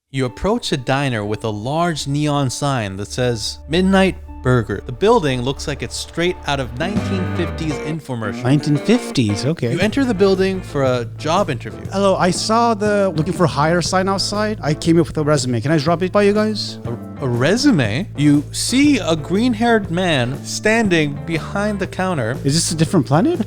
You approach a diner with a large neon sign that says Midnight Burger. The building looks like it's straight out of 1950s infomercial. 1950s, okay. You enter the building for a job interview. Hello, I saw the looking for hire sign outside. I came up with a resume. Can I drop it by you guys? A resume? You see a green-haired man standing behind the counter. Is this a different planet?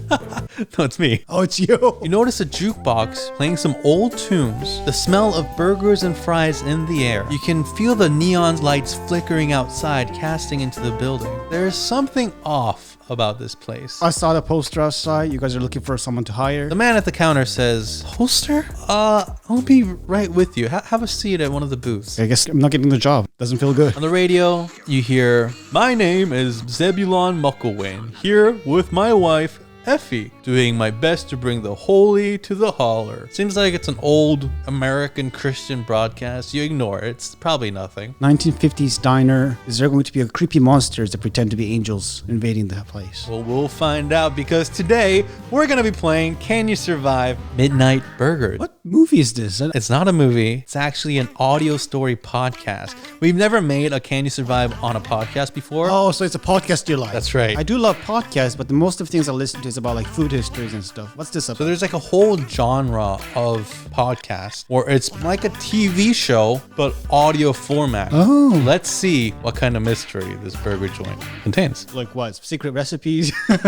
No, it's me. Oh, it's you. You notice a jukebox playing some old tunes, the smell of burgers and fries in the air. You can feel the neon lights flickering outside, casting into the building. There's something off about this place. I saw the poster outside. You guys are looking for someone to hire. The man at the counter says, "Poster? I'll be right with you. Have a seat at one of the booths." I guess I'm not getting the job. Doesn't feel good. On the radio, you hear, "My name is Zebulon Mucklewain, here with my wife, Effie, doing my best to bring the holy to the holler." Seems like it's an old American Christian broadcast. You ignore it. It's probably nothing. 1950s diner. Is there going to be a creepy monsters that pretend to be angels invading that place? Well, we'll find out because today we're going to be playing Can You Survive Midnight Burger. What movie is this? It's not a movie. It's actually an audio story podcast. We've never made a Can You Survive on a podcast before. Oh, so it's a podcast you like. That's right. I do love podcasts, but the most of the things I listen to is about like food histories and stuff. What's this about? So there's like a whole genre of podcasts where it's like a TV show, but audio format. Oh. Let's see what kind of mystery this burger joint contains. Like what? Secret recipes? Is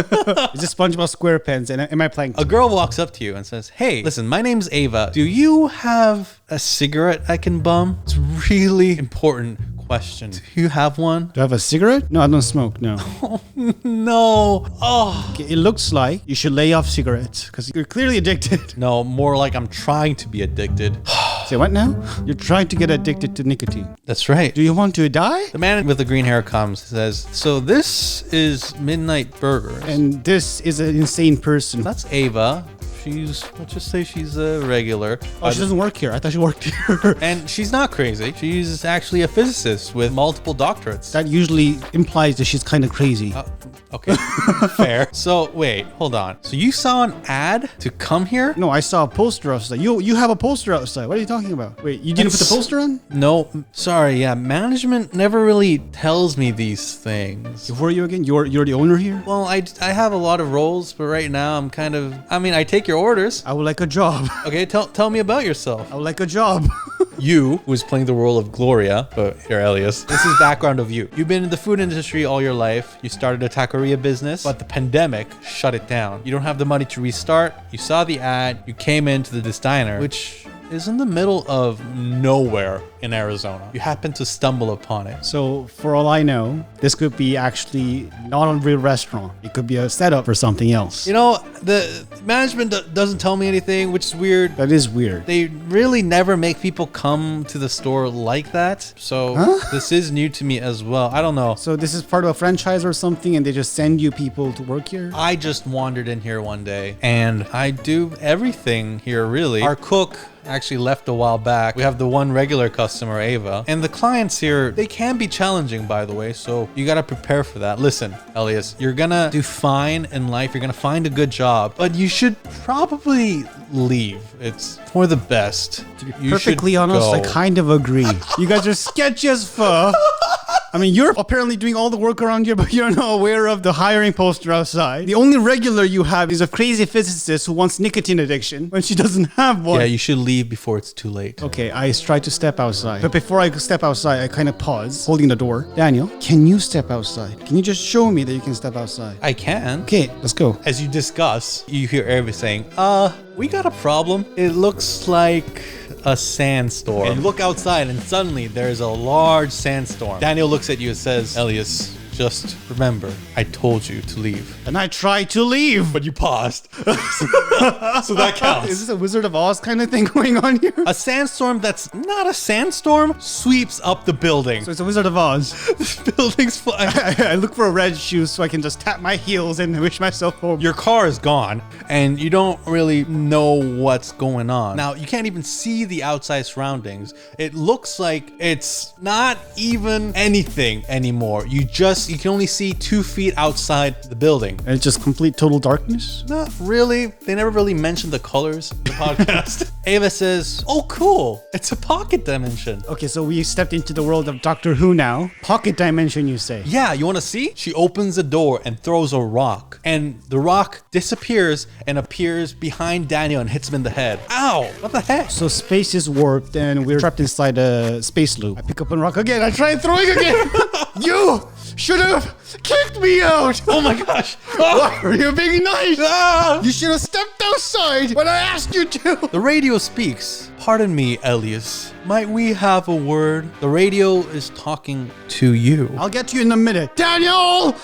this SpongeBob SquarePants? And am I playing? A girl walks up to you and says, "Hey, listen, my name's Ava. Do you have a cigarette I can bum?" It's really important question. Do you have one? Do I have a cigarette? No, I don't smoke. No. Oh, no. Oh. Okay, it looks like you should lay off cigarettes because you're clearly addicted. No, more like I'm trying to be addicted. Say what now? You're trying to get addicted to nicotine. That's right. Do you want to die? The man with the green hair comes and says, "So this is Midnight Burgers. And this is an insane person. That's Ava. Let's just say she's a regular. Oh, she doesn't work here. I thought she worked here. And she's not crazy. She's actually a physicist with multiple doctorates. That usually implies that she's kind of crazy. Okay, fair. So wait, hold on. So you saw an ad to come here? No, I saw a poster outside. You have a poster outside. What are you talking about? Wait, you didn't put the poster on? No, sorry. Yeah, management never really tells me these things. Who are you again? You're the owner here? Well, I have a lot of roles, but right now I'm kind of, I take your orders. I would like a job. Okay, tell me about yourself. I would like a job. You, who is playing the role of Gloria, but you're Elias. This is background of you. You've been in the food industry all your life. You started a taqueria business, but the pandemic shut it down. You don't have the money to restart. You saw the ad. You came into this diner, which is in the middle of nowhere in Arizona. You happen to stumble upon it. So, for all I know, this could be actually not a real restaurant. It could be a setup for something else. You know, the management doesn't tell me anything, which is weird. That is weird. They really never make people come to the store like that. So This is new to me as well. I don't know. So this is part of a franchise or something and they just send you people to work here? I just wandered in here one day and I do everything here, really. Our cook actually left a while back. We have the one regular customer, Ava. And the clients here, they can be challenging, by the way, so you gotta prepare for that. Listen, Elias, you're gonna do fine in life. You're gonna find a good job, but you should probably leave. It's for the best. To be perfectly honest, I kind of agree. You guys are sketchy as fuck. I mean, you're apparently doing all the work around here, but you're not aware of the hiring poster outside. The only regular you have is a crazy physicist who wants nicotine addiction when she doesn't have one. Yeah, you should leave before it's too late. Okay, I try to step outside. But before I step outside, I kind of pause, holding the door. Daniel, can you step outside? Can you just show me that you can step outside? I can. Okay, let's go. As you discuss, you hear Ava saying, we got a problem. It looks like a sandstorm. And you look outside and suddenly there's a large sandstorm. Daniel looks at you and says, "Elias, just remember, I told you to leave." And I tried to leave. But you paused. So that counts. Is this a Wizard of Oz kind of thing going on here? A sandstorm that's not a sandstorm sweeps up the building. So it's a Wizard of Oz. The building's flying. I look for a red shoe so I can just tap my heels and wish myself home. Your car is gone and you don't really know what's going on. Now, you can't even see the outside surroundings. It looks like it's not even anything anymore. You just house, you can only see 2 feet outside the building. And it's just complete total darkness? Not really. They never really mentioned the colors in the podcast. Ava says, oh, cool. It's a pocket dimension. Okay, so we stepped into the world of Doctor Who now. Pocket dimension, you say? Yeah, you want to see? She opens the door and throws a rock. And the rock disappears and appears behind Daniel and hits him in the head. Ow! What the heck? So space is warped and we're trapped inside a space loop. I pick up a rock again. I try throwing again. You should have kicked me out. Oh my gosh. Why are you being nice? Ah! You should have stepped outside when I asked you to. The radio speaks. Pardon me, Elias. Might we have a word? The radio is talking to you. I'll get to you in a minute. Daniel!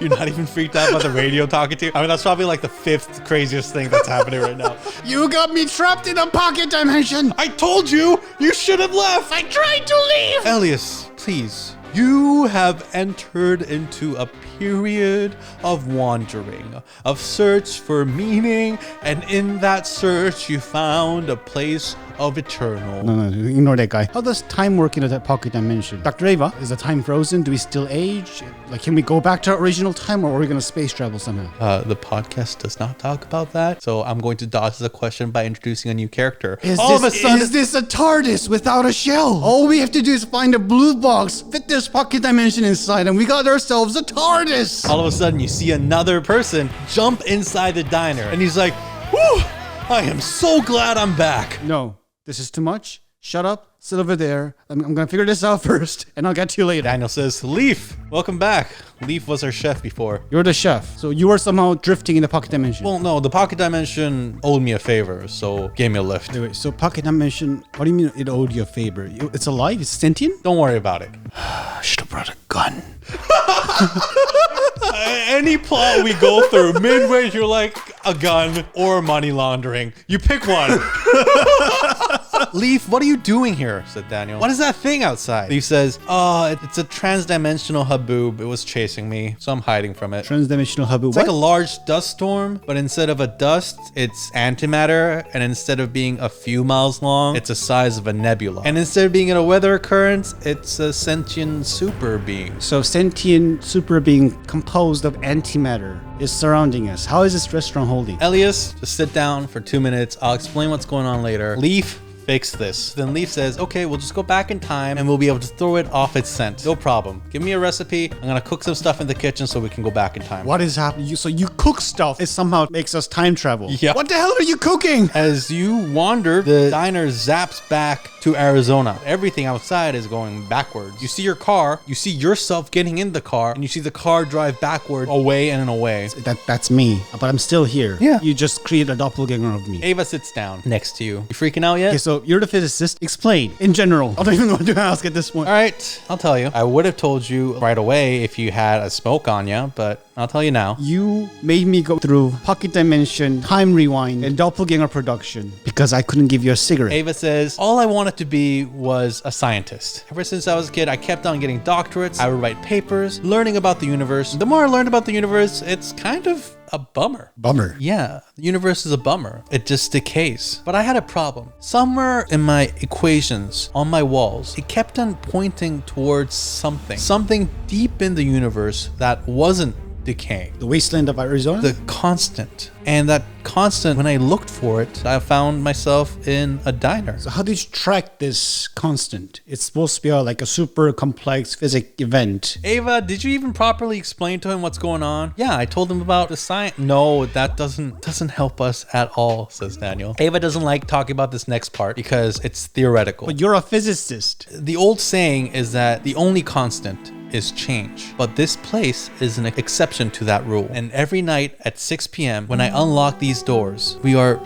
You're not even freaked out about the radio talking to you? I mean, that's probably like the 5th craziest thing that's happening right now. You got me trapped in a pocket dimension. I told you! You should have left! I tried to leave. Elias, please. You have entered into a period of wandering, of search for meaning, and in that search you found a place of eternal. No, ignore that guy. How does time work in that pocket dimension? Dr. Ava, is the time frozen? Do we still age? Like, can we go back to our original time, or are we going to space travel somehow? The podcast does not talk about that, so I'm going to dodge the question by introducing a new character. Is this a TARDIS without a shell? All we have to do is find a blue box, fit this pocket dimension inside, and we got ourselves a TARDIS. All of a sudden, you see another person jump inside the diner, and he's like, whew, I am so glad I'm back. No, this is too much. Shut up, sit over there. I'm going to figure this out first, and I'll get to you later. Daniel says, Leaf, welcome back. Leaf was our chef before. You're the chef, so you are somehow drifting in the pocket dimension. Well, no, the pocket dimension owed me a favor, so gave me a lift. Wait, so pocket dimension, what do you mean it owed you a favor? It's alive? It's sentient? Don't worry about it. I should have brought a gun. Any plot we go through, midway, you're like, a gun or money laundering. You pick one. Leaf, what are you doing here? Said Daniel. What is that thing outside? Leaf says, it's a transdimensional haboob. It was chasing me, so I'm hiding from it. Transdimensional haboob. It's like a large dust storm, but instead of a dust, it's antimatter, and instead of being a few miles long, it's the size of a nebula. And instead of being in a weather occurrence, it's a sentient super being. So sentient super being composed of antimatter is surrounding us. How is this restaurant holding? Elias, just sit down for 2 minutes. I'll explain what's going on later. Leaf, fix this. Then Leaf says, okay, we'll just go back in time and we'll be able to throw it off its scent. No problem. Give me a recipe. I'm gonna cook some stuff in the kitchen so we can go back in time. What is happening? So you cook stuff. It somehow makes us time travel. Yeah. What the hell are you cooking? As you wander, the diner zaps back to Arizona. Everything outside is going backwards. You see your car, you see yourself getting in the car, and you see the car drive backward, away and away. That's me, but I'm still here. Yeah. You just created a doppelganger of me. Ava sits down next to you. You freaking out yet? Okay, so you're the physicist. Explain in general. I don't even know what to ask at this point. All right, I'll tell you. I would have told you right away if you had a smoke on you, but I'll tell you now. You made me go through pocket dimension, time rewind, and doppelganger production because I couldn't give you a cigarette. Ava says, all I wanted to be was a scientist. Ever since I was a kid, I kept on getting doctorates. I would write papers, learning about the universe. The more I learned about the universe, it's kind of a bummer. Bummer. Yeah, the universe is a bummer. It just decays. But I had a problem. Somewhere in my equations on my walls, it kept on pointing towards something deep in the universe that wasn't decaying. The wasteland of Arizona? The constant. And that constant, when I looked for it, I found myself in a diner. So how did you track this constant? It's supposed to be like a super complex physics event. Ava, did you even properly explain to him what's going on? Yeah, I told him about the science. No, that doesn't help us at all, says Daniel. Ava doesn't like talking about this next part because it's theoretical. But you're a physicist. The old saying is that the only constant is change. But this place is an exception to that rule. And every night at 6 p.m. when I unlock these doors, we are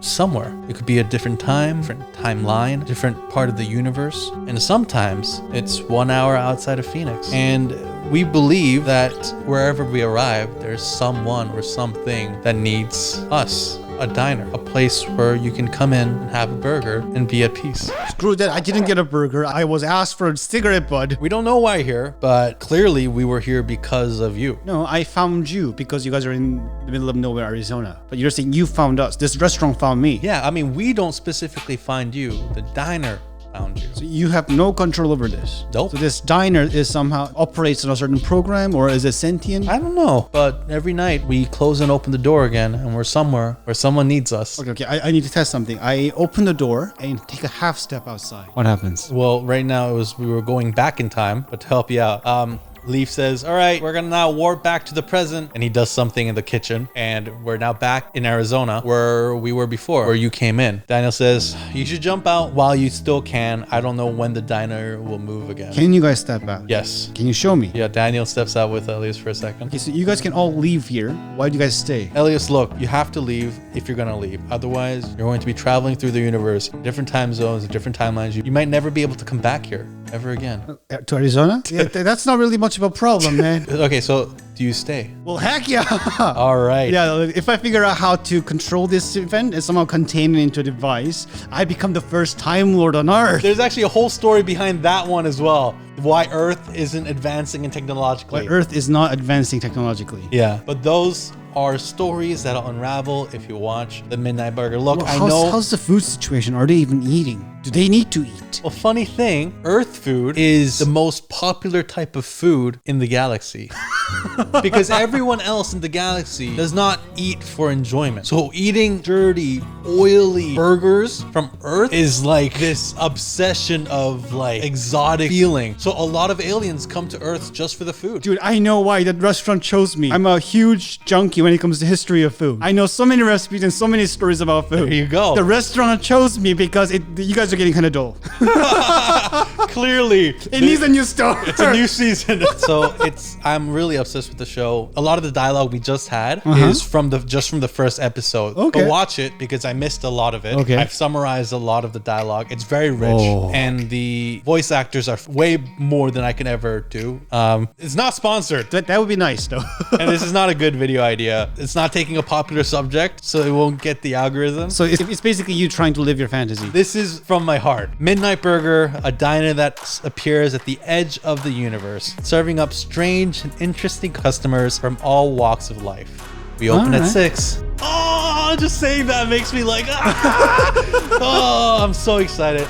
somewhere. It could be a different time, different timeline, different part of the universe. And sometimes it's 1 hour outside of Phoenix. And we believe that wherever we arrive, there's someone or something that needs us. A diner, a place where you can come in and have a burger and be at peace. Screw that, I didn't get a burger. I was asked for a cigarette butt. We don't know why here, but clearly we were here because of you. No, I found you because you guys are in the middle of nowhere, Arizona. But you're saying you found us. This restaurant found me. Yeah, I mean, we don't specifically find you. The diner around you. So you have no control over this. Nope. So this diner is somehow operates on a certain program, or is it sentient? I don't know, but every night we close and open the door again, and we're somewhere where someone needs us. Okay, I need to test something. I open the door and take a half step outside. What happens? Well, right now we were going back in time, but to help you out, Leaf says, all right, we're gonna now warp back to the present. And he does something in the kitchen. And we're now back in Arizona where we were before, where you came in. Daniel says, you should jump out while you still can. I don't know when the diner will move again. Can you guys step out? Yes. Can you show me? Yeah, Daniel steps out with Elias for a second. Okay, so you guys can all leave here. Why do you guys stay? Elias, look, you have to leave if you're gonna leave. Otherwise, you're going to be traveling through the universe, different time zones, different timelines. You might never be able to come back here ever again. To Arizona? Yeah, that's not really much of a problem, man. Okay, so do you stay? Well, heck yeah. All right. Yeah, if I figure out how to control this event and somehow contain it into a device, I become the first Time Lord on Earth. There's actually a whole story behind that one as well. Why Earth isn't advancing in technologically. Why Earth is not advancing technologically. Yeah, but those are stories that'll unravel if you watch The Midnight Burger. Look, Well, I know... How's the food situation? Are they even eating? Do they need to eat? Well, funny thing, Earth food is the most popular type of food in the galaxy. Because everyone else in the galaxy does not eat for enjoyment. So eating dirty, oily burgers from Earth is like this obsession of like exotic feeling. So a lot of aliens come to Earth just for the food. Dude, I know why that restaurant chose me. I'm a huge junkie when it comes to history of food. I know so many recipes and so many stories about food. There you go. The restaurant chose me because you guys are getting kind of dull. Clearly. It needs a new story. It's a new season. So I'm really obsessed with the show. A lot of the dialogue we just had is from the first episode. Okay. Go watch it because I missed a lot of it. Okay. I've summarized a lot of the dialogue. It's very rich. And the voice actors are way more than I can ever do. It's not sponsored. That would be nice though. And this is not a good video idea. It's not taking a popular subject, so it won't get the algorithm. So it's basically you trying to live your fantasy. This is from my heart. Midnight Burger, a diner that appears at the edge of the universe, serving up strange and interesting customers from all walks of life. We open at 6. Oh, just saying that makes me like, oh, I'm so excited.